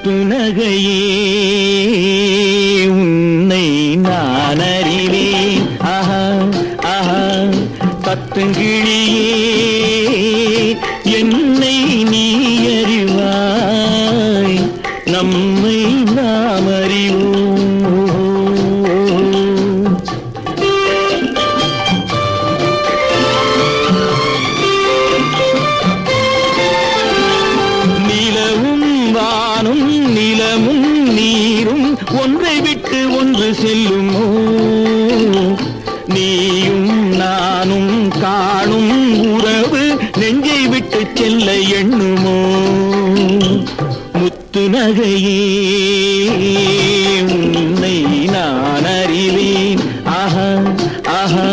முத்துநகையே உன்னை நான் அறிவேன். ஆஹா ஆஹா பத்துங்கிழியே என்னை நீ அறிவாய். நம்மை நாம் அறிவோம். நிலவும் வானும் நிலமும் நீரும் ஒன்றை விட்டு ஒன்று செல்லுமோ? நீயும் நானும் காணும் உறவு நெஞ்சை விட்டு செல்ல எண்ணுமோ? முத்துநகையே உன்னை நான் அறிவேன். ஆஹா ஆஹா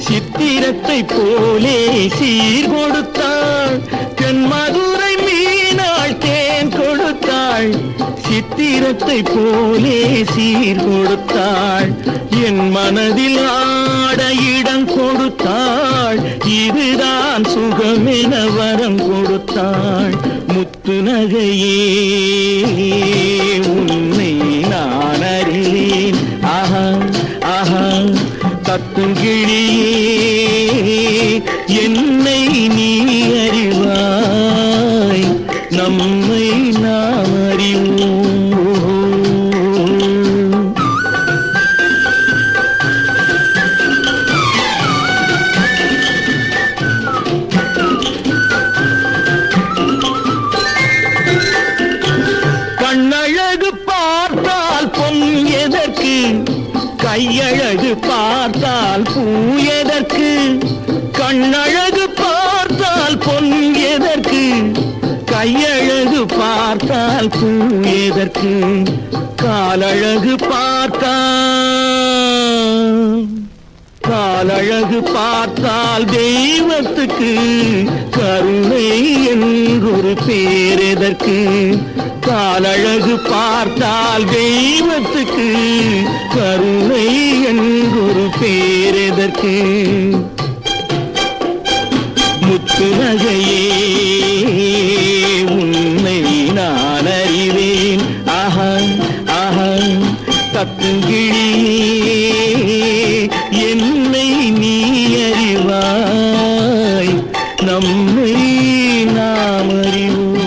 சித்திரத்தை போலே சீர் கொடுத்தாள். தென்மதுரை மீனாள் தேன் கொடுத்தாள். சித்திரத்தை போலே சீர் கொடுத்தாள். என் மனதில் ஆட இடம் கொடுத்தாள். இதுதான் சுகமென வரம் கொடுத்தாள். முத்துநகையே உன்னை நான் அறிவேன். ஆஹா ஆஹா தத்துங்கிழியே என்னை நீ அறிவாய். நம்மை நாம் அறிவோம். கண்ணழகு பார்த்தால் பொன் எதற்கு? கையழகு பார்த்தால் பூ எதற்கு? கண்ணழகு பார்த்தால் பொன் எதற்கு? கையழகு பார்த்தால் பூ எதற்கு? காலழகு காலழகு பார்த்தால் தெய்வத்துக்கு கருணை என்றொரு பேர் எதற்கு? காலழகு பார்த்தால் தெய்வத்துக்கு கருணை என்றொரு பேர் எதற்கு? முத்துநகையே உன்னை நான் அறிவேன். ஆஹா ஆஹா தத்துங்கிழியே என்னை நீ அறிவாய். நம்மை நாம் அறிவோம்.